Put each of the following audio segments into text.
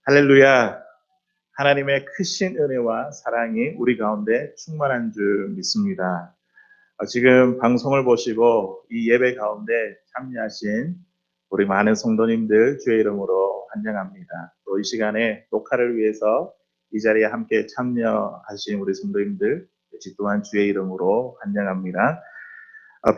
할렐루야. 하나님의 크신 은혜와 사랑이 우리 가운데 충만한 줄 믿습니다. 지금 방송을 보시고 이 예배 가운데 참여하신 우리 많은 성도님들 주의 이름으로 환영합니다. 또 이 시간에 녹화를 위해서 이 자리에 함께 참여하신 우리 성도님들 역시 또한 주의 이름으로 환영합니다.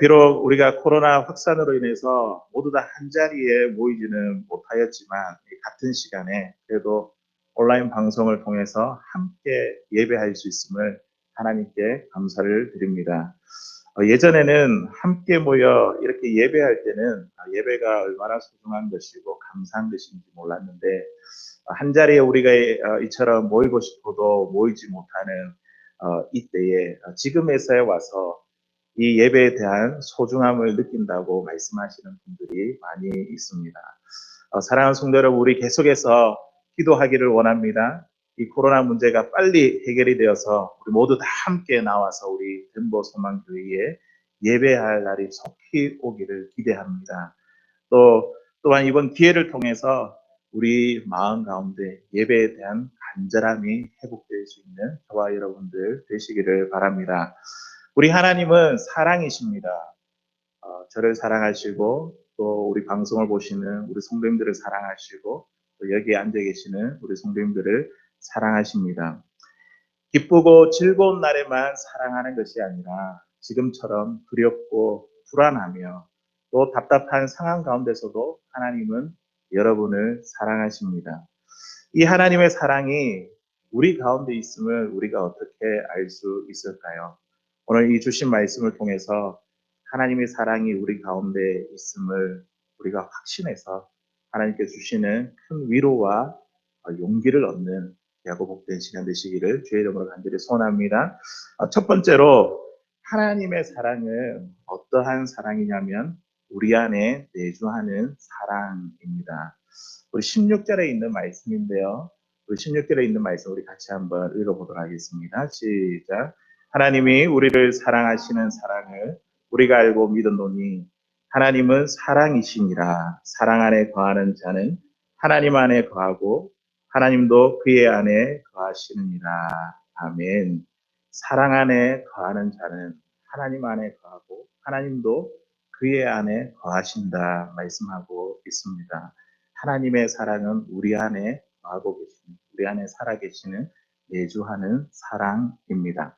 비록 우리가 코로나 확산으로 인해서 모두 다 한자리에 모이지는 못하였지만 같은 시간에 그래도 온라인 방송을 통해서 함께 예배할 수 있음을 하나님께 감사를 드립니다. 예전에는 함께 모여 이렇게 예배할 때는 예배가 얼마나 소중한 것이고 감사한 것인지 몰랐는데 한자리에 우리가 이처럼 모이고 싶어도 모이지 못하는 이때에 지금에서야 와서 이 예배에 대한 소중함을 느낀다고 말씀하시는 분들이 많이 있습니다. 사랑하는 성도 여러분, 우리 계속해서 기도하기를 원합니다. 이 코로나 문제가 빨리 해결이 되어서 우리 모두 다 함께 나와서 우리 덴버 소망교회에 예배할 날이 속히 오기를 기대합니다. 또한 이번 기회를 통해서 우리 마음 가운데 예배에 대한 간절함이 회복될 수 있는 저와 여러분들 되시기를 바랍니다. 우리 하나님은 사랑이십니다. 저를 사랑하시고 또 우리 방송을 보시는 우리 성도님들을 사랑하시고 또 여기에 앉아 계시는 우리 성도님들을 사랑하십니다. 기쁘고 즐거운 날에만 사랑하는 것이 아니라 지금처럼 두렵고 불안하며 또 답답한 상황 가운데서도 하나님은 여러분을 사랑하십니다. 이 하나님의 사랑이 우리 가운데 있음을 우리가 어떻게 알 수 있을까요? 오늘 이 주신 말씀을 통해서 하나님의 사랑이 우리 가운데 있음을 우리가 확신해서 하나님께 주시는 큰 위로와 용기를 얻는 귀하고 복된 시간 되시기를 주의 이름으로 간절히 소원합니다. 첫 번째로 하나님의 사랑은 어떠한 사랑이냐면 우리 안에 내주하는 사랑입니다. 우리 16절에 있는 말씀인데요. 우리 16절에 있는 말씀 우리 같이 한번 읽어보도록 하겠습니다. 시작. 하나님이 우리를 사랑하시는 사랑을 우리가 알고 믿었노니 하나님은 사랑이시니라. 사랑 안에 거하는 자는 하나님 안에 거하고 하나님도 그의 안에 거하시느니라. 아멘. 사랑 안에 거하는 자는 하나님 안에 거하고 하나님도 그의 안에 거하신다 말씀하고 있습니다. 하나님의 사랑은 우리 안에 거하고 계시는, 우리 안에 살아계시는 내주하는 사랑입니다.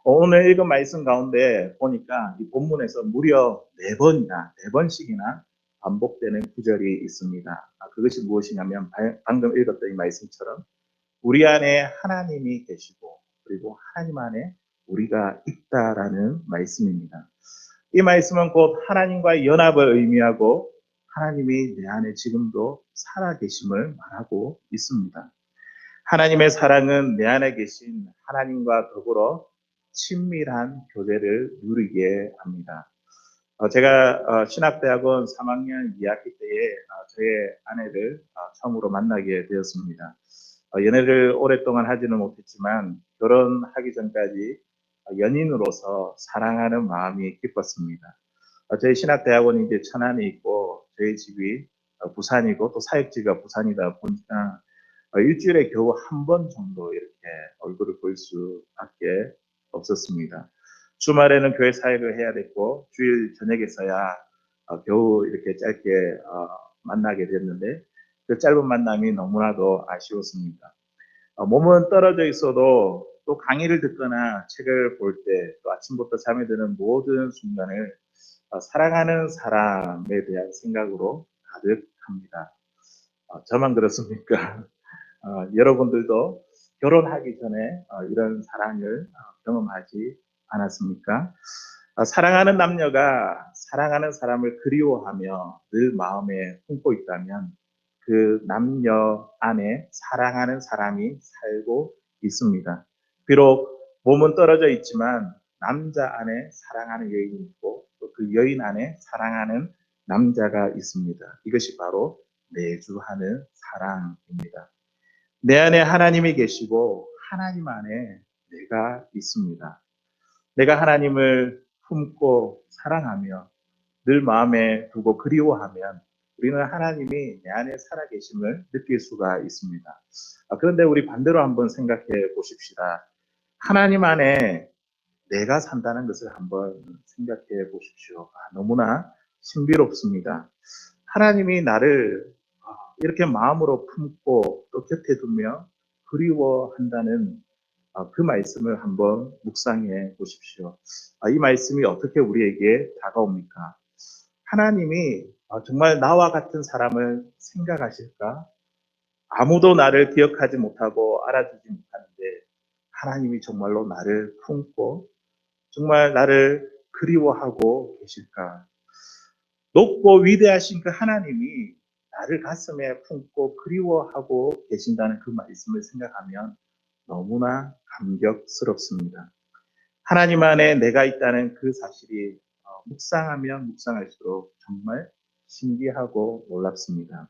오늘 읽은 말씀 가운데 보니까 이 본문에서 무려 네 번씩이나 반복되는 구절이 있습니다. 그것이 무엇이냐면 방금 읽었던 이 말씀처럼 우리 안에 하나님이 계시고 그리고 하나님 안에 우리가 있다라는 말씀입니다. 이 말씀은 곧 하나님과의 연합을 의미하고 하나님이 내 안에 지금도 살아계심을 말하고 있습니다. 하나님의 사랑은 내 안에 계신 하나님과 더불어 친밀한 교제를 누리게 합니다. 제가 신학대학원 3학년 2학기 때에 저의 아내를 처음으로 만나게 되었습니다. 연애를 오랫동안 하지는 못했지만 결혼하기 전까지 연인으로서 사랑하는 마음이 깊었습니다. 저희 신학대학원이 이제 천안에 있고 저희 집이 부산이고 또 사역지가 부산이다 보니까 일주일에 겨우 한 번 정도 이렇게 얼굴을 볼 수밖에 없었습니다. 주말에는 교회 사역을 해야 됐고 주일 저녁에서야 겨우 이렇게 짧게 만나게 됐는데 그 짧은 만남이 너무나도 아쉬웠습니다. 몸은 떨어져 있어도 또 강의를 듣거나 책을 볼 때 또 아침부터 잠에 드는 모든 순간을 사랑하는 사람에 대한 생각으로 가득합니다. 저만 그렇습니까? 여러분들도 결혼하기 전에 이런 사랑을 경험하지 않았습니까? 사랑하는 남녀가 사랑하는 사람을 그리워하며 늘 마음에 품고 있다면 그 남녀 안에 사랑하는 사람이 살고 있습니다. 비록 몸은 떨어져 있지만 남자 안에 사랑하는 여인이 있고 또 그 여인 안에 사랑하는 남자가 있습니다. 이것이 바로 내주하는 사랑입니다. 내 안에 하나님이 계시고 하나님 안에 내가 있습니다. 내가 하나님을 품고 사랑하며 늘 마음에 두고 그리워하면 우리는 하나님이 내 안에 살아계심을 느낄 수가 있습니다. 그런데 우리 반대로 한번 생각해 보십시다. 하나님 안에 내가 산다는 것을 한번 생각해 보십시오. 너무나 신비롭습니다. 하나님이 나를 이렇게 마음으로 품고 또 곁에 두며 그리워한다는 그 말씀을 한번 묵상해 보십시오. 이 말씀이 어떻게 우리에게 다가옵니까? 하나님이 정말 나와 같은 사람을 생각하실까? 아무도 나를 기억하지 못하고 알아주지 못하는데 하나님이 정말로 나를 품고 정말 나를 그리워하고 계실까? 높고 위대하신 그 하나님이 나를 가슴에 품고 그리워하고 계신다는 그 말씀을 생각하면 너무나 감격스럽습니다. 하나님 안에 내가 있다는 그 사실이 묵상하면 묵상할수록 정말 신기하고 놀랍습니다.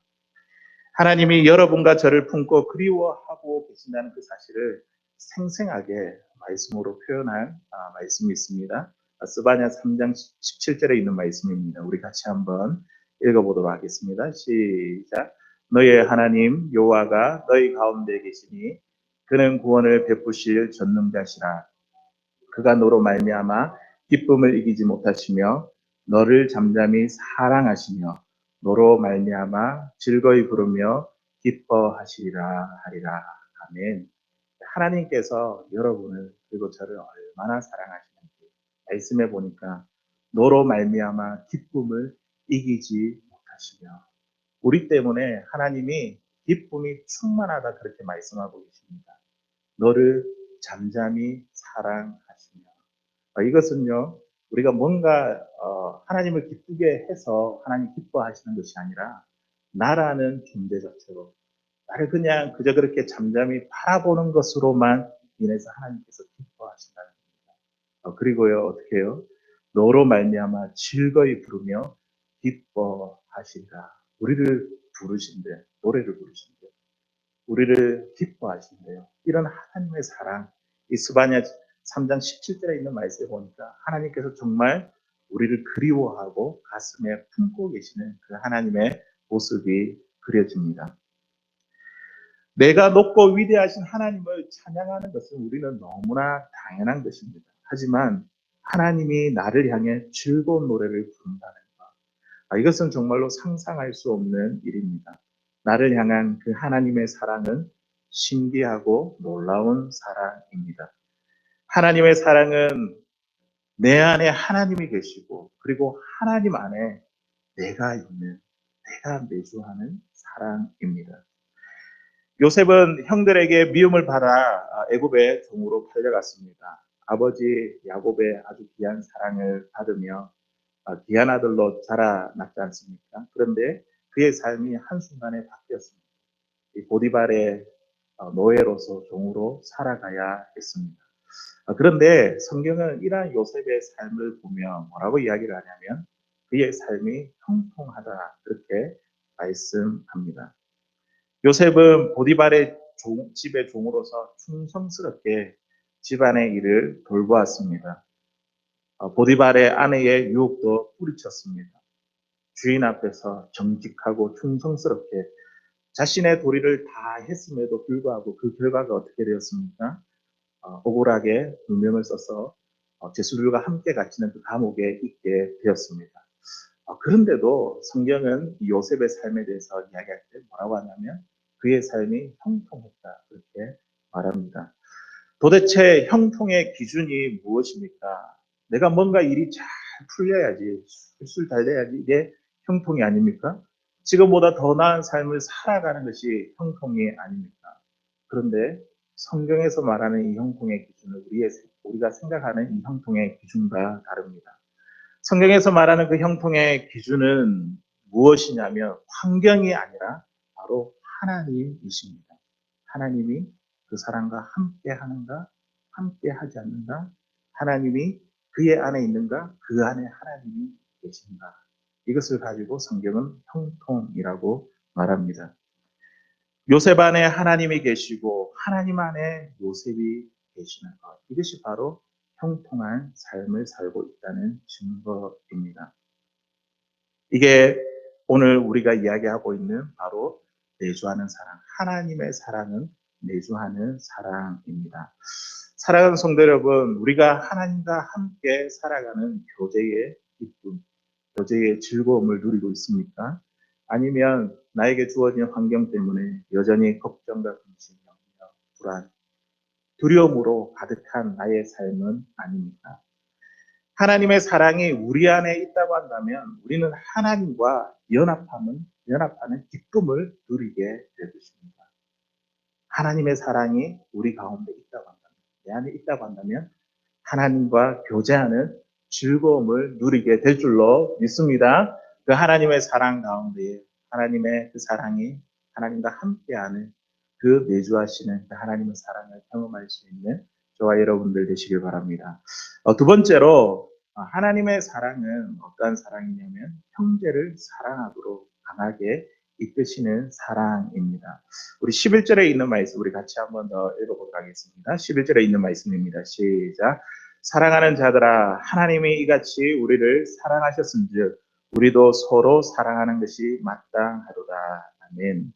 하나님이 여러분과 저를 품고 그리워하고 계신다는 그 사실을 생생하게 말씀으로 표현한 말씀이 있습니다. 스바냐 3장 17절에 있는 말씀입니다. 우리 같이 한번 읽어보도록 하겠습니다. 시작. 너의 하나님 여호와가 너희 가운데 계시니 그는 구원을 베푸실 전능자시라. 그가 너로 말미암아 기쁨을 이기지 못하시며 너를 잠잠히 사랑하시며 너로 말미암아 즐거이 부르며 기뻐하시리라 하리라. 아멘. 하나님께서 여러분을 그리고 저를 얼마나 사랑하시는지 말씀해 보니까 너로 말미암아 기쁨을 이기지 못하시며 우리 때문에 하나님이 기쁨이 충만하다 그렇게 말씀하고 계십니다. 너를 잠잠히 사랑하시며 이것은요 우리가 뭔가 하나님을 기쁘게 해서 하나님 기뻐하시는 것이 아니라 나라는 존재 자체로 나를 그냥 그저 그렇게 잠잠히 바라보는 것으로만 인해서 하나님께서 기뻐하신다는 겁니다. 그리고요 어떻게 해요? 너로 말미암아 즐거이 부르며 기뻐하시리라. 우리를 부르신대 노래를 부르신대 우리를 기뻐하신대요. 이런 하나님의 사랑, 이 스바냐 3장 17절에 있는 말씀에 보니까 하나님께서 정말 우리를 그리워하고 가슴에 품고 계시는 그 하나님의 모습이 그려집니다. 내가 높고 위대하신 하나님을 찬양하는 것은 우리는 너무나 당연한 것입니다. 하지만 하나님이 나를 향해 즐거운 노래를 부른다는 것, 이것은 정말로 상상할 수 없는 일입니다. 나를 향한 그 하나님의 사랑은 신기하고 놀라운 사랑입니다. 하나님의 사랑은 내 안에 하나님이 계시고 그리고 하나님 안에 내가 있는, 내가 내주하는 사랑입니다. 요셉은 형들에게 미움을 받아 애굽의 종으로 팔려갔습니다. 아버지 야곱의 아주 귀한 사랑을 받으며 귀한 아들로 자라났지 않습니까? 그런데 그의 삶이 한순간에 바뀌었습니다. 이 보디발의 노예로서 종으로 살아가야 했습니다. 그런데 성경은 이러한 요셉의 삶을 보며 뭐라고 이야기를 하냐면 그의 삶이 형통하다 그렇게 말씀합니다. 요셉은 보디발의 집의 종으로서 충성스럽게 집안의 일을 돌보았습니다. 보디발의 아내의 유혹도 뿌리쳤습니다. 주인 앞에서 정직하고 충성스럽게 자신의 도리를 다 했음에도 불구하고 그 결과가 어떻게 되었습니까? 억울하게 누명을 써서 제수들과 함께 갇히는 그 감옥에 있게 되었습니다. 그런데도 성경은 요셉의 삶에 대해서 이야기할 때 뭐라고 하냐면 그의 삶이 형통했다 그렇게 말합니다. 도대체 형통의 기준이 무엇입니까? 내가 뭔가 일이 잘 풀려야지, 술술 달려야지 이게 형통이 아닙니까? 지금보다 더 나은 삶을 살아가는 것이 형통이 아닙니까? 그런데 성경에서 말하는 이 형통의 기준은 우리가 생각하는 이 형통의 기준과 다릅니다. 성경에서 말하는 그 형통의 기준은 무엇이냐면 환경이 아니라 바로 하나님이십니다. 하나님이 그 사람과 함께 하는가, 함께 하지 않는가, 하나님이 그의 안에 있는가, 그 안에 하나님이 계신가. 이것을 가지고 성경은 형통이라고 말합니다. 요셉 안에 하나님이 계시고 하나님 안에 요셉이 계시는 것. 이것이 바로 형통한 삶을 살고 있다는 증거입니다. 이게 오늘 우리가 이야기하고 있는 바로 내주하는 사랑, 하나님의 사랑은 내주하는 사랑입니다. 사랑하는 성도 여러분, 우리가 하나님과 함께 살아가는 교제의 기쁨, 교제의 즐거움을 누리고 있습니까? 아니면 나에게 주어진 환경 때문에 여전히 걱정과 근심, 염려, 불안, 두려움으로 가득한 나의 삶은 아닙니까? 하나님의 사랑이 우리 안에 있다고 한다면 우리는 하나님과 연합하는 기쁨을 누리게 될 것입니다. 하나님의 사랑이 우리 가운데 있다고 한다면, 내 안에 있다고 한다면 하나님과 교제하는 즐거움을 누리게 될 줄로 믿습니다. 그 하나님의 사랑 가운데 하나님의 그 사랑이 하나님과 함께하는 그 내주하시는 그 하나님의 사랑을 경험할 수 있는 저와 여러분들 되시길 바랍니다. 두 번째로 하나님의 사랑은 어떠한 사랑이냐면 형제를 사랑하도록 강하게 이끄시는 사랑입니다. 우리 11절에 있는 말씀 우리 같이 한번 더 읽어보도록 하겠습니다. 11절에 있는 말씀입니다. 시작. 사랑하는 자들아 하나님이 이같이 우리를 사랑하셨은즉 우리도 서로 사랑하는 것이 마땅하도다. 아멘.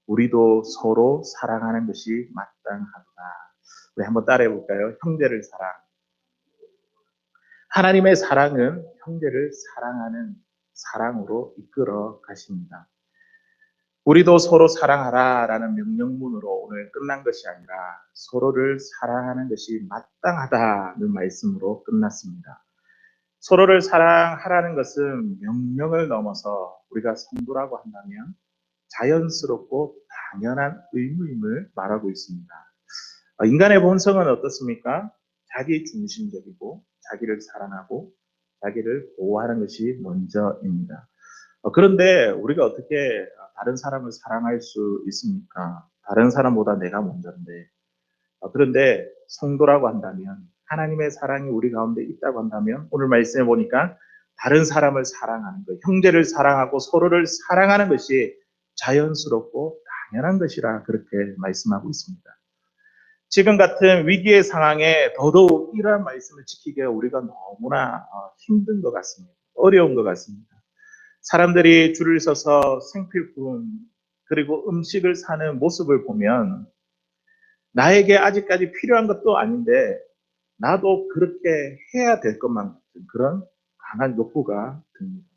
우리도 서로 사랑하는 것이 마땅하도다. 우리 한번 따라해 볼까요? 형제를 사랑. 하나님의 사랑은 형제를 사랑하는 사랑으로 이끌어 가십니다. 우리도 서로 사랑하라라는 명령문으로 오늘 끝난 것이 아니라 서로를 사랑하는 것이 마땅하다는 말씀으로 끝났습니다. 서로를 사랑하라는 것은 명령을 넘어서 우리가 성도라고 한다면 자연스럽고 당연한 의무임을 말하고 있습니다. 인간의 본성은 어떻습니까? 자기 중심적이고 자기를 사랑하고 자기를 보호하는 것이 먼저입니다. 그런데 우리가 어떻게 다른 사람을 사랑할 수 있습니까? 다른 사람보다 내가 먼저인데. 그런데 성도라고 한다면 하나님의 사랑이 우리 가운데 있다고 한다면 오늘 말씀해 보니까 다른 사람을 사랑하는 것, 형제를 사랑하고 서로를 사랑하는 것이 자연스럽고 당연한 것이라 그렇게 말씀하고 있습니다. 지금 같은 위기의 상황에 더더욱 이러한 말씀을 지키기가 우리가 너무나 힘든 것 같습니다. 어려운 것 같습니다. 사람들이 줄을 서서 생필품 그리고 음식을 사는 모습을 보면 나에게 아직까지 필요한 것도 아닌데 나도 그렇게 해야 될 것만 같은 그런 강한 욕구가 듭니다.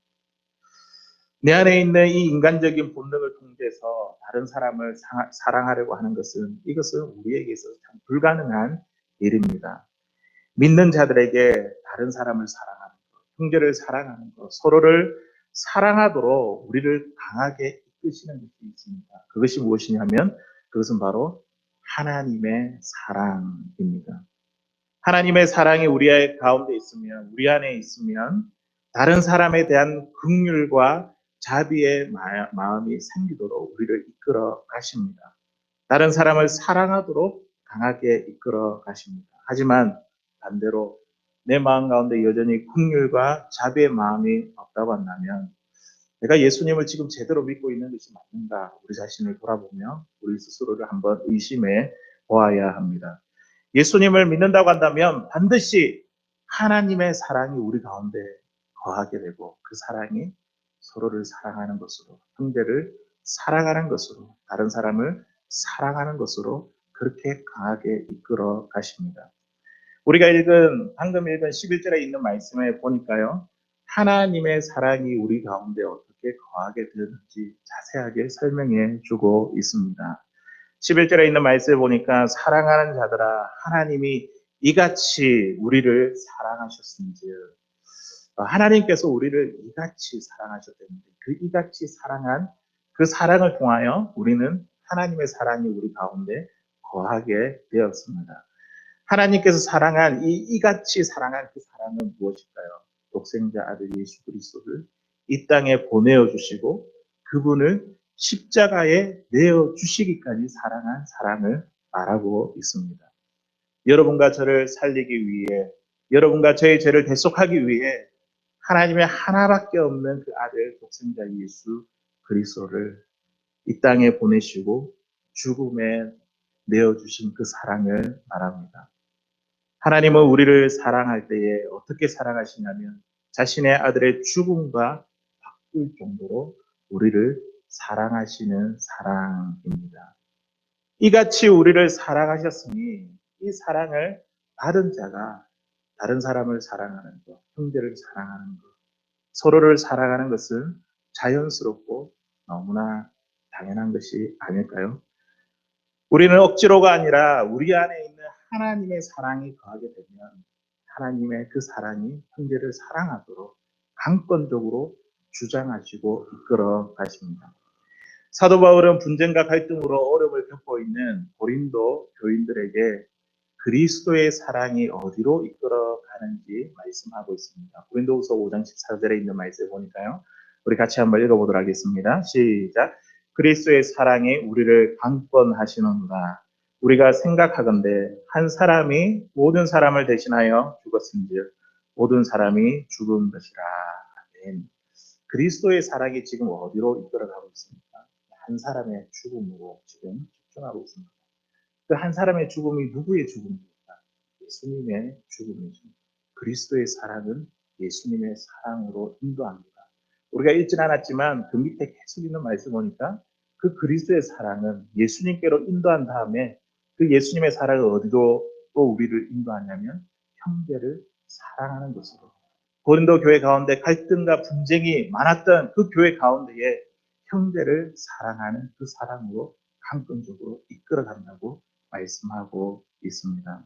내 안에 있는 이 인간적인 본능을 통제해서 다른 사람을 사랑하려고 하는 이것은 우리에게 있어서 참 불가능한 일입니다. 믿는 자들에게 다른 사람을 사랑하는 것, 형제를 사랑하는 것, 서로를 사랑하도록 우리를 강하게 이끄시는 것이 있습니다. 그것이 무엇이냐면 그것은 바로 하나님의 사랑입니다. 하나님의 사랑이 우리 가운데 있으면, 우리 안에 있으면 다른 사람에 대한 긍휼과 자비의 마음이 생기도록 우리를 이끌어 가십니다. 다른 사람을 사랑하도록 강하게 이끌어 가십니다. 하지만 반대로 내 마음 가운데 여전히 긍휼과 자비의 마음이 없다고 한다면 내가 예수님을 지금 제대로 믿고 있는 것이 맞는가? 우리 자신을 돌아보며 우리 스스로를 한번 의심해 보아야 합니다. 예수님을 믿는다고 한다면 반드시 하나님의 사랑이 우리 가운데 거하게 되고 그 사랑이 서로를 사랑하는 것으로, 형제를 사랑하는 것으로, 다른 사람을 사랑하는 것으로 그렇게 강하게 이끌어 가십니다. 우리가 방금 읽은 11절에 있는 말씀에 보니까요, 하나님의 사랑이 우리 가운데 어떻게 거하게 되는지 자세하게 설명해 주고 있습니다. 11절에 있는 말씀을 보니까 사랑하는 자들아 하나님이 이같이 우리를 사랑하셨은즉 하나님께서 우리를 이같이 사랑하셨다는데 그 이같이 사랑한 그 사랑을 통하여 우리는 하나님의 사랑이 우리 가운데 거하게 되었습니다. 하나님께서 사랑한 이같이 사랑한 그 사랑은 무엇일까요? 독생자 아들 예수 그리스도를 이 땅에 보내어 주시고 그분을 십자가에 내어 주시기까지 사랑한 사랑을 말하고 있습니다. 여러분과 저를 살리기 위해, 여러분과 저의 죄를 대속하기 위해 하나님의 하나밖에 없는 그 아들 독생자 예수 그리스도를 이 땅에 보내시고 죽음에 내어주신 그 사랑을 말합니다. 하나님은 우리를 사랑할 때에 어떻게 사랑하시냐면 자신의 아들의 죽음과 바꿀 정도로 우리를 사랑하시는 사랑입니다. 이같이 우리를 사랑하셨으니 이 사랑을 받은 자가 다른 사람을 사랑하는 것, 형제를 사랑하는 것, 서로를 사랑하는 것은 자연스럽고 너무나 당연한 것이 아닐까요? 우리는 억지로가 아니라 우리 안에 있는 하나님의 사랑이 거하게 되면 하나님의 그 사랑이 형제를 사랑하도록 강권적으로 주장하시고 이끌어 가십니다. 사도 바울은 분쟁과 갈등으로 어려움을 겪고 있는 고린도 교인들에게 그리스도의 사랑이 어디로 이끌어 가는지 말씀하고 있습니다. 고린도후서 5장 14절에 있는 말씀 보니까요. 우리 같이 한번 읽어보도록 하겠습니다. 시작. 그리스도의 사랑이 우리를 강권하시는구나. 우리가 생각하건대 한 사람이 모든 사람을 대신하여 죽었은즉 모든 사람이 죽은 것이라. 아멘. 그리스도의 사랑이 지금 어디로 이끌어가고 있습니까? 한 사람의 죽음으로 지금 집중하고 있습니다. 그 한 사람의 죽음이 누구의 죽음입니까? 예수님의 죽음이죠. 그리스도의 사랑은 예수님의 사랑으로 인도합니다. 우리가 읽진 않았지만 그 밑에 계속 있는 말씀 보니까 그 그리스도의 사랑은 예수님께로 인도한 다음에 그 예수님의 사랑을 어디로 또 우리를 인도하냐면 형제를 사랑하는 것으로. 고린도 교회 가운데 갈등과 분쟁이 많았던 그 교회 가운데에 형제를 사랑하는 그 사랑으로 강권적으로 이끌어간다고 말씀하고 있습니다.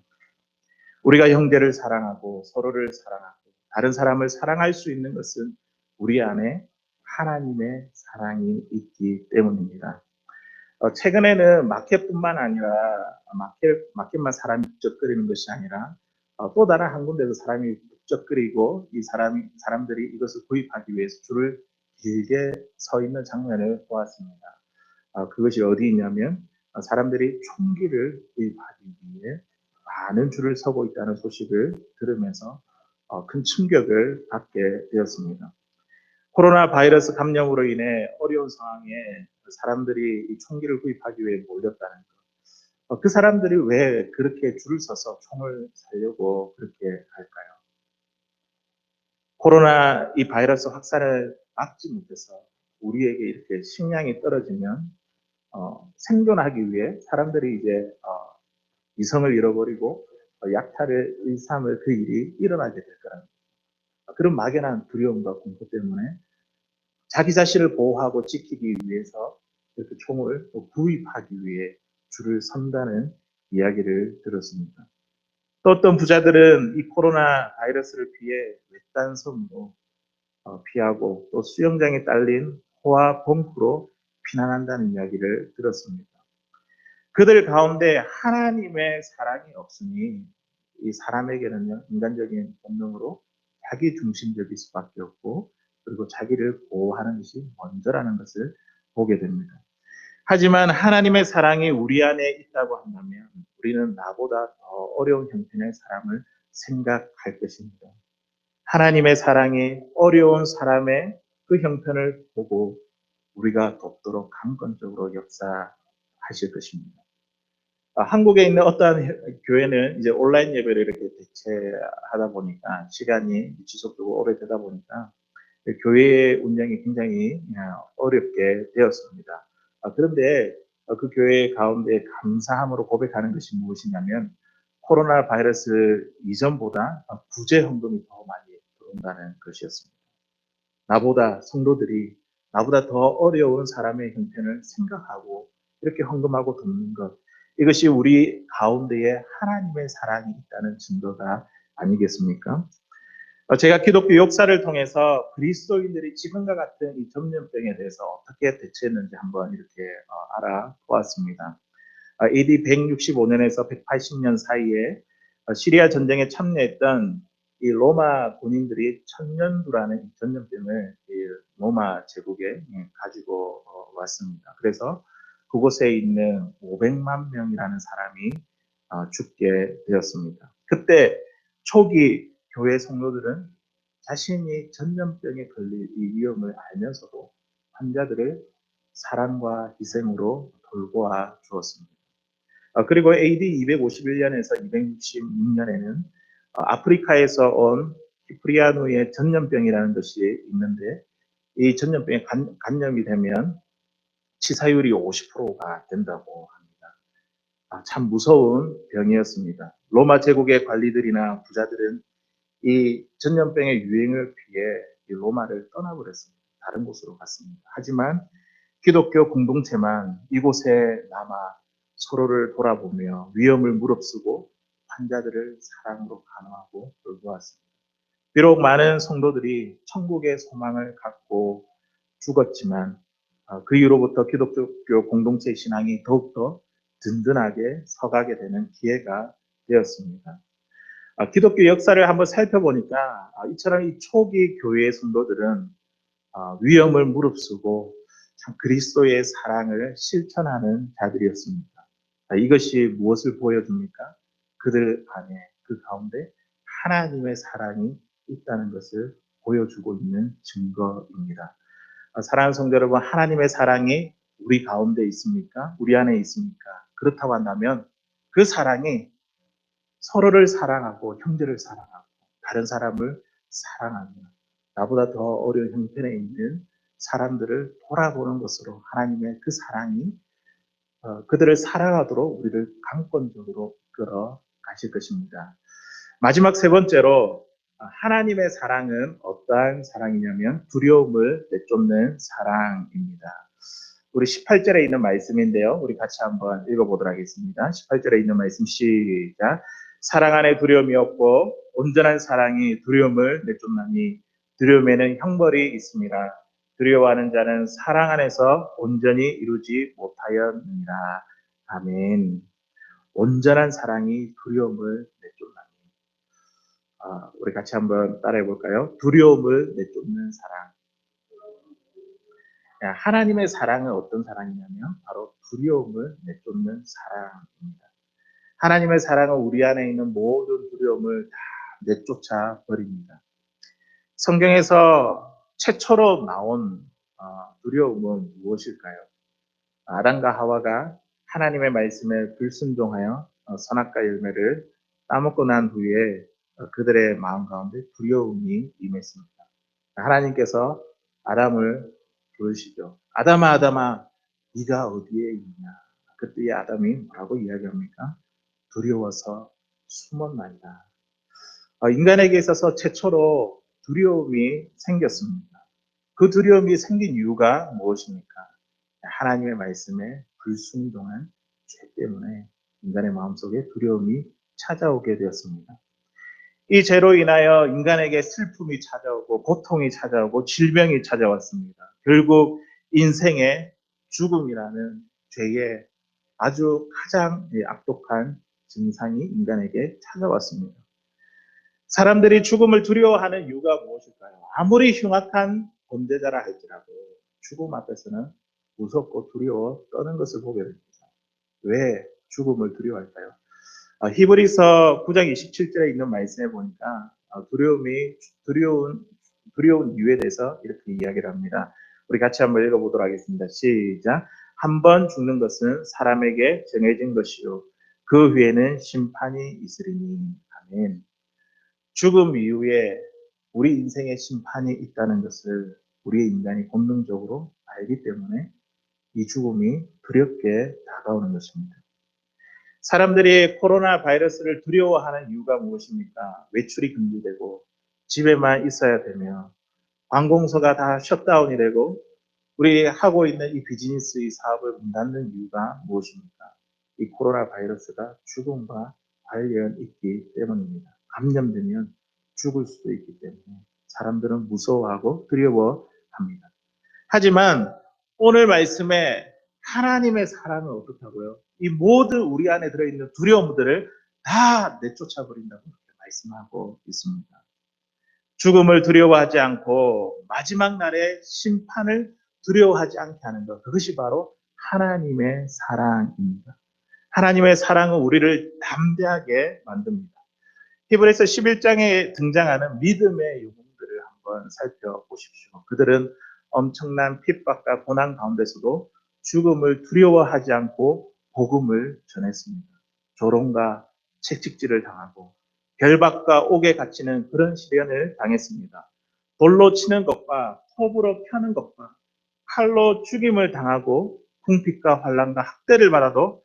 우리가 형제를 사랑하고 서로를 사랑하고 다른 사람을 사랑할 수 있는 것은 우리 안에 하나님의 사랑이 있기 때문입니다. 최근에는 마켓뿐만 아니라 마켓만 사람이 북적거리는 것이 아니라 또 다른 한 군데서 사람이 북적거리고 이 사람들이 이것을 구입하기 위해서 줄을 길게 서 있는 장면을 보았습니다. 그것이 어디 있냐면 사람들이 총기를 구입하기 위해 많은 줄을 서고 있다는 소식을 들으면서 큰 충격을 받게 되었습니다. 코로나 바이러스 감염으로 인해 어려운 상황에 사람들이 이 총기를 구입하기 위해 몰렸다는 것. 그 사람들이 왜 그렇게 줄을 서서 총을 사려고 그렇게 할까요? 코로나 이 바이러스 확산을 막지 못해서 우리에게 이렇게 식량이 떨어지면 생존하기 위해 사람들이 이제 이성을 잃어버리고 약탈을 일삼을 그 일이 일어나게 될 거라는 그런 막연한 두려움과 공포 때문에 자기 자신을 보호하고 지키기 위해서 이렇게 총을 구입하기 위해 줄을 선다는 이야기를 들었습니다. 또 어떤 부자들은 이 코로나 바이러스를 피해 외딴 섬으로 피하고 또 수영장에 딸린 호화 벙커로 피난한다는 이야기를 들었습니다. 그들 가운데 하나님의 사랑이 없으니 이 사람에게는요, 인간적인 본능으로 자기 중심적일 수밖에 없고 그리고 자기를 보호하는 것이 먼저라는 것을 보게 됩니다. 하지만 하나님의 사랑이 우리 안에 있다고 한다면 우리는 나보다 더 어려운 형편의 사람을 생각할 것입니다. 하나님의 사랑이 어려운 사람의 그 형편을 보고 우리가 돕도록 강권적으로 역사하실 것입니다. 한국에 있는 어떠한 교회는 이제 온라인 예배를 이렇게 대체하다 보니까 시간이 지속적으로 오래되다 보니까 교회의 운영이 굉장히 어렵게 되었습니다. 그런데 그 교회 가운데 감사함으로 고백하는 것이 무엇이냐면 코로나 바이러스 이전보다 구제 헌금이 더 많이 들어온다는 것이었습니다. 성도들이 나보다 더 어려운 사람의 형편을 생각하고 이렇게 헌금하고 돕는 것, 이것이 우리 가운데에 하나님의 사랑이 있다는 증거가 아니겠습니까? 제가 기독교 역사를 통해서 그리스도인들이 지금과 같은 이 전염병에 대해서 어떻게 대처했는지 한번 이렇게 알아보았습니다. AD 165년에서 180년 사이에 시리아 전쟁에 참여했던 이 로마 군인들이 천년두라는 전염병을 로마 제국에 가지고 왔습니다. 그래서 그곳에 있는 500만 명이라는 사람이 죽게 되었습니다. 그때 초기 교회 성도들은 자신이 전염병에 걸릴 이 위험을 알면서도 환자들을 사랑과 희생으로 돌보아 주었습니다. 그리고 AD 251년에서 266년에는 아프리카에서 온 키프리아누의 전염병이라는 것이 있는데 이 전염병에 감염이 되면 치사율이 50%가 된다고 합니다. 참 무서운 병이었습니다. 로마 제국의 관리들이나 부자들은 이 전염병의 유행을 피해 이 로마를 떠나버렸습니다. 다른 곳으로 갔습니다. 하지만 기독교 공동체만 이곳에 남아 서로를 돌아보며 위험을 무릅쓰고 환자들을 사랑으로 간호하고 돌보았습니다. 비록 많은 성도들이 천국의 소망을 갖고 죽었지만 그 이후로부터 기독교 공동체 신앙이 더욱더 든든하게 서가게 되는 기회가 되었습니다. 기독교 역사를 한번 살펴보니까 이처럼 이 초기 교회의 성도들은 위험을 무릅쓰고 참 그리스도의 사랑을 실천하는 자들이었습니다. 이것이 무엇을 보여줍니까? 그들 안에, 그 가운데 하나님의 사랑이 있다는 것을 보여주고 있는 증거입니다. 사랑하는 성도 여러분, 하나님의 사랑이 우리 가운데 있습니까? 우리 안에 있습니까? 그렇다고 한다면 그 사랑이 서로를 사랑하고 형제를 사랑하고 다른 사람을 사랑하며 나보다 더 어려운 형편에 있는 사람들을 돌아보는 것으로 하나님의 그 사랑이 그들을 사랑하도록 우리를 강권적으로 이끌어 가실 것입니다. 마지막 세 번째로 하나님의 사랑은 어떠한 사랑이냐면 두려움을 내쫓는 사랑입니다. 우리 18절에 있는 말씀인데요. 우리 같이 한번 읽어보도록 하겠습니다. 18절에 있는 말씀 시작. 사랑 안에 두려움이 없고 온전한 사랑이 두려움을 내쫓나니 두려움에는 형벌이 있습니다. 두려워하는 자는 사랑 안에서 온전히 이루지 못하였느니라. 아멘. 온전한 사랑이 두려움을 내쫓나니. 우리 같이 한번 따라해 볼까요? 두려움을 내쫓는 사랑. 하나님의 사랑은 어떤 사랑이냐면 바로 두려움을 내쫓는 사랑입니다. 하나님의 사랑은 우리 안에 있는 모든 두려움을 다 내쫓아 버립니다. 성경에서 최초로 나온 두려움은 무엇일까요? 아담과 하와가 하나님의 말씀에 불순종하여 선악과 열매를 따먹고 난 후에 그들의 마음 가운데 두려움이 임했습니다. 하나님께서 아담을 부르시죠. 아담아, 아담아, 네가 어디에 있냐? 그때 아담이 뭐라고 이야기합니까? 두려워서 숨었나이다. 인간에게 있어서 최초로 두려움이 생겼습니다. 그 두려움이 생긴 이유가 무엇입니까? 하나님의 말씀에 불순종한 죄 때문에 인간의 마음속에 두려움이 찾아오게 되었습니다. 이 죄로 인하여 인간에게 슬픔이 찾아오고 고통이 찾아오고 질병이 찾아왔습니다. 결국 인생의 죽음이라는 죄의 아주 가장 악독한 증상이 인간에게 찾아왔습니다. 사람들이 죽음을 두려워하는 이유가 무엇일까요? 아무리 흉악한 범죄자라 할지라도 죽음 앞에서는 무섭고 두려워 떠는 것을 보게 됩니다. 왜 죽음을 두려워할까요? 히브리서 9장 27절에 있는 말씀에 보니까 두려운 이유에 대해서 이렇게 이야기를 합니다. 우리 같이 한번 읽어보도록 하겠습니다. 시작. 한 번 죽는 것은 사람에게 정해진 것이요 그 후에는 심판이 있으리니. 아멘. 죽음 이후에 우리 인생의 심판이 있다는 것을 우리의 인간이 본능적으로 알기 때문에 이 죽음이 두렵게 다가오는 것입니다. 사람들이 코로나 바이러스를 두려워하는 이유가 무엇입니까? 외출이 금지되고 집에만 있어야 되며 관공서가 다 셧다운이 되고 우리 하고 있는 이 비즈니스 이 사업을 문 닫는 이유가 무엇입니까? 이 코로나 바이러스가 죽음과 관련 있기 때문입니다. 감염되면 죽을 수도 있기 때문에 사람들은 무서워하고 두려워합니다. 하지만 오늘 말씀에 하나님의 사랑은 어떻다고요? 이 모든 우리 안에 들어있는 두려움들을 다 내쫓아 버린다고 말씀하고 있습니다. 죽음을 두려워하지 않고 마지막 날의 심판을 두려워하지 않게 하는 것, 그것이 바로 하나님의 사랑입니다. 하나님의 사랑은 우리를 담대하게 만듭니다. 히브리서 11장에 등장하는 믿음의 영웅들을 한번 살펴보십시오. 그들은 엄청난 핍박과 고난 가운데서도 죽음을 두려워하지 않고 복음을 전했습니다. 조롱과 채찍질을 당하고 결박과 옥에 갇히는 그런 시련을 당했습니다. 돌로 치는 것과 호불호 펴는 것과 칼로 죽임을 당하고 궁핍과 환난과 학대를 받아도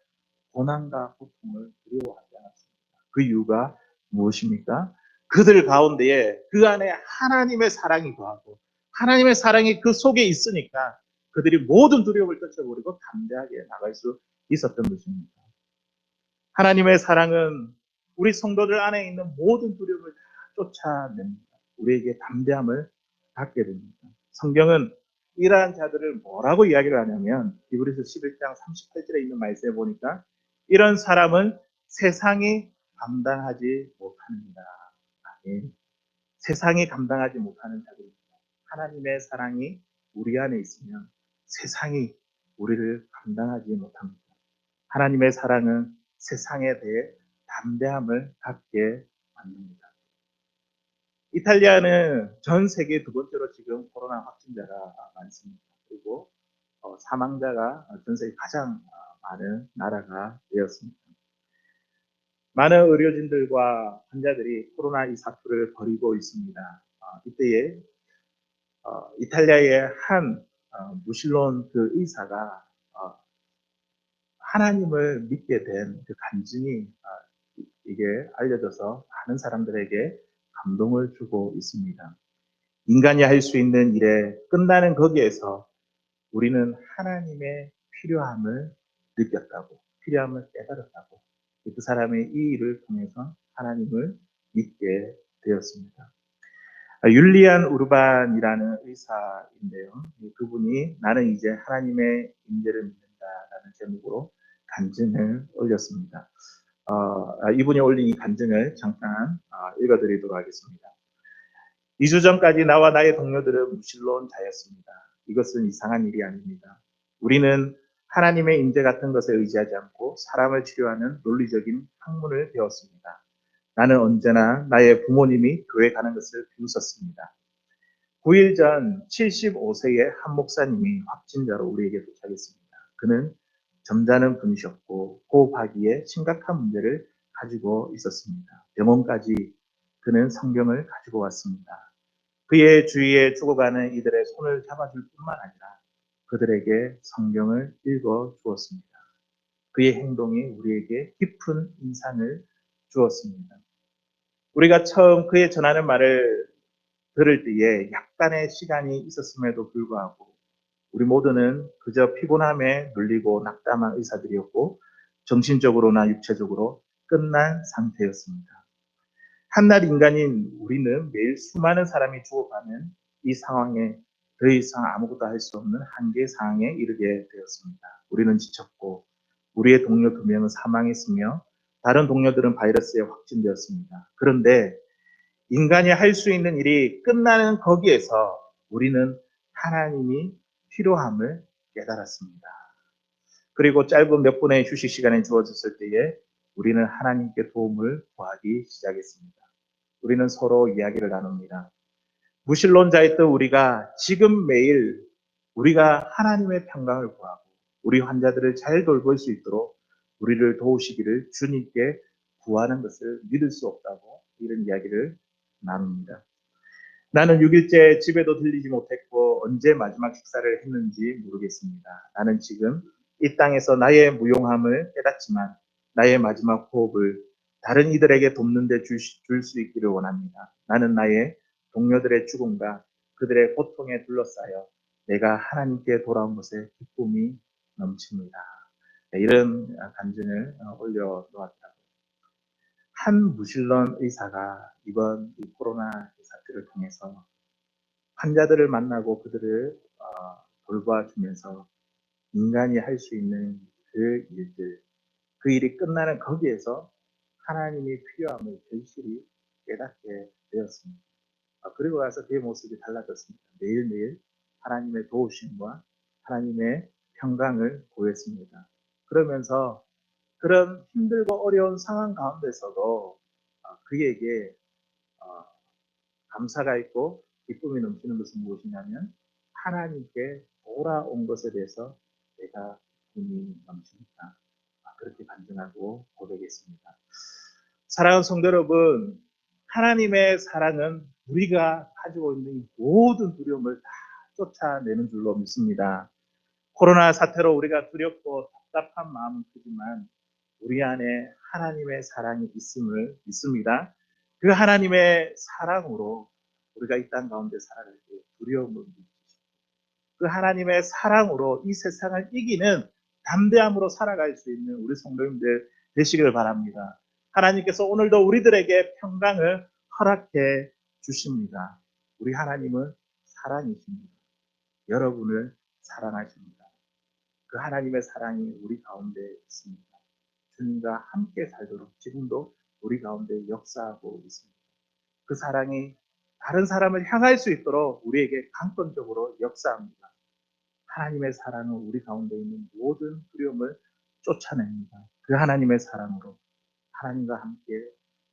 고난과 고통을 두려워하지 않았습니다. 그 이유가 무엇입니까? 그들 가운데에 그 안에 하나님의 사랑이 거하고 하나님의 사랑이 그 속에 있으니까 그들이 모든 두려움을 떨쳐버리고 담대하게 나갈 수 있었던 것입니다. 하나님의 사랑은 우리 성도들 안에 있는 모든 두려움을 다 쫓아냅니다. 우리에게 담대함을 갖게 됩니다. 성경은 이러한 자들을 뭐라고 이야기를 하냐면 히브리서 11장 38절에 있는 말씀에 보니까 이런 사람은 세상이 감당하지 못합니다. 아멘. 세상이 감당하지 못하는 자들입니다. 하나님의 사랑이 우리 안에 있으면 세상이 우리를 감당하지 못합니다. 하나님의 사랑은 세상에 대해 담대함을 갖게 만듭니다. 이탈리아는 전 세계 두 번째로 지금 코로나 확진자가 많습니다. 그리고 사망자가 전 세계 가장 많은 나라가 되었습니다. 많은 의료진들과 환자들이 코로나 이 사투를 벌이고 있습니다. 이때에 이탈리아의 한 무신론 그 의사가 하나님을 믿게 된 그 간증이 이게 알려져서 많은 사람들에게 감동을 주고 있습니다. 인간이 할 수 있는 일에 끝나는 거기에서 우리는 하나님의 필요함을 느꼈다고, 필요함을 깨달았다고, 그 사람의 이 일을 통해서 하나님을 믿게 되었습니다. 율리안 우르반이라는 의사인데요. 그분이 나는 이제 하나님의 임재를 믿는다라는 제목으로 간증을 올렸습니다. 이분이 올린 이 간증을 잠깐 읽어드리도록 하겠습니다. 2주 전까지 나와 나의 동료들은 무신론자였습니다. 이것은 이상한 일이 아닙니다. 우리는 하나님의 임재 같은 것에 의지하지 않고 사람을 치료하는 논리적인 학문을 배웠습니다. 나는 언제나 나의 부모님이 교회 가는 것을 비웃었습니다. 9일 전 75세의 한 목사님이 확진자로 우리에게 도착했습니다. 그는 점잖은 분이셨고 호흡하기에 심각한 문제를 가지고 있었습니다. 병원까지 그는 성경을 가지고 왔습니다. 그의 주위에 죽어가는 이들의 손을 잡아줄 뿐만 아니라 그들에게 성경을 읽어 주었습니다. 그의 행동이 우리에게 깊은 인상을 주었습니다. 우리가 처음 그의 전하는 말을 들을 때에 약간의 시간이 있었음에도 불구하고 우리 모두는 그저 피곤함에 눌리고 낙담한 의사들이었고 정신적으로나 육체적으로 끝난 상태였습니다. 한낱 인간인 우리는 매일 수많은 사람이 죽어가는 이 상황에 더 이상 아무것도 할 수 없는 한계 상황에 이르게 되었습니다. 우리는 지쳤고 우리의 동료 2명은 사망했으며 다른 동료들은 바이러스에 확진되었습니다. 그런데 인간이 할 수 있는 일이 끝나는 거기에서 우리는 하나님이 필요함을 깨달았습니다. 그리고 짧은 몇 분의 휴식 시간이 주어졌을 때에 우리는 하나님께 도움을 구하기 시작했습니다. 우리는 서로 이야기를 나눕니다. 무신론자였던 우리가 지금 매일 우리가 하나님의 평강을 구하고 우리 환자들을 잘 돌볼 수 있도록 우리를 도우시기를 주님께 구하는 것을 믿을 수 없다고 이런 이야기를 나눕니다. 나는 6일째 집에도 들리지 못했고 언제 마지막 식사를 했는지 모르겠습니다. 나는 지금 이 땅에서 나의 무용함을 깨닫지만 나의 마지막 호흡을 다른 이들에게 돕는 데 줄 수 있기를 원합니다. 나는 나의 동료들의 죽음과 그들의 고통에 둘러싸여 내가 하나님께 돌아온 것에 기쁨이 넘칩니다. 이런 간증을 올려놓았다. 한 무신론 의사가 이번 이 코로나 사태를 통해서 환자들을 만나고 그들을 돌봐주면서 인간이 할 수 있는 그 일들, 그 일이 끝나는 거기에서 하나님이 필요함을 절실히 깨닫게 되었습니다. 그리고 나서 그의 모습이 달라졌습니다. 매일매일 하나님의 도우심과 하나님의 평강을 보였습니다. 그러면서 그런 힘들고 어려운 상황 가운데서도 그에게 감사가 있고 기쁨이 넘치는 것은 무엇이냐면 하나님께 돌아온 것에 대해서 내가 기쁨이 넘칩니다. 그렇게 간증하고 고백했습니다. 사랑하는 성도 여러분, 하나님의 사랑은 우리가 가지고 있는 모든 두려움을 다 쫓아내는 줄로 믿습니다. 코로나 사태로 우리가 두렵고 답답한 마음은 크지만 우리 안에 하나님의 사랑이 있음을 믿습니다. 그 하나님의 사랑으로 우리가 이 땅 가운데 살아갈 때 두려움을 느끼시고 그 하나님의 사랑으로 이 세상을 이기는 담대함으로 살아갈 수 있는 우리 성도님들 되시길 바랍니다. 하나님께서 오늘도 우리들에게 평강을 허락해 주십니다. 우리 하나님은 사랑이십니다. 여러분을 사랑하십니다. 그 하나님의 사랑이 우리 가운데 있습니다. 주님과 함께 살도록 지금도 우리 가운데 역사하고 있습니다. 그 사랑이 다른 사람을 향할 수 있도록 우리에게 강권적으로 역사합니다. 하나님의 사랑은 우리 가운데 있는 모든 두려움을 쫓아냅니다. 그 하나님의 사랑으로 하나님과 함께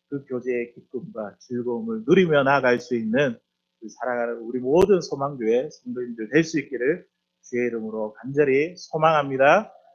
그 교제의 기쁨과 즐거움을 누리며 나아갈 수 있는 그 사랑하는 우리 모든 소망교회 성도님들 될 수 있기를 주의 이름으로 간절히 소망합니다.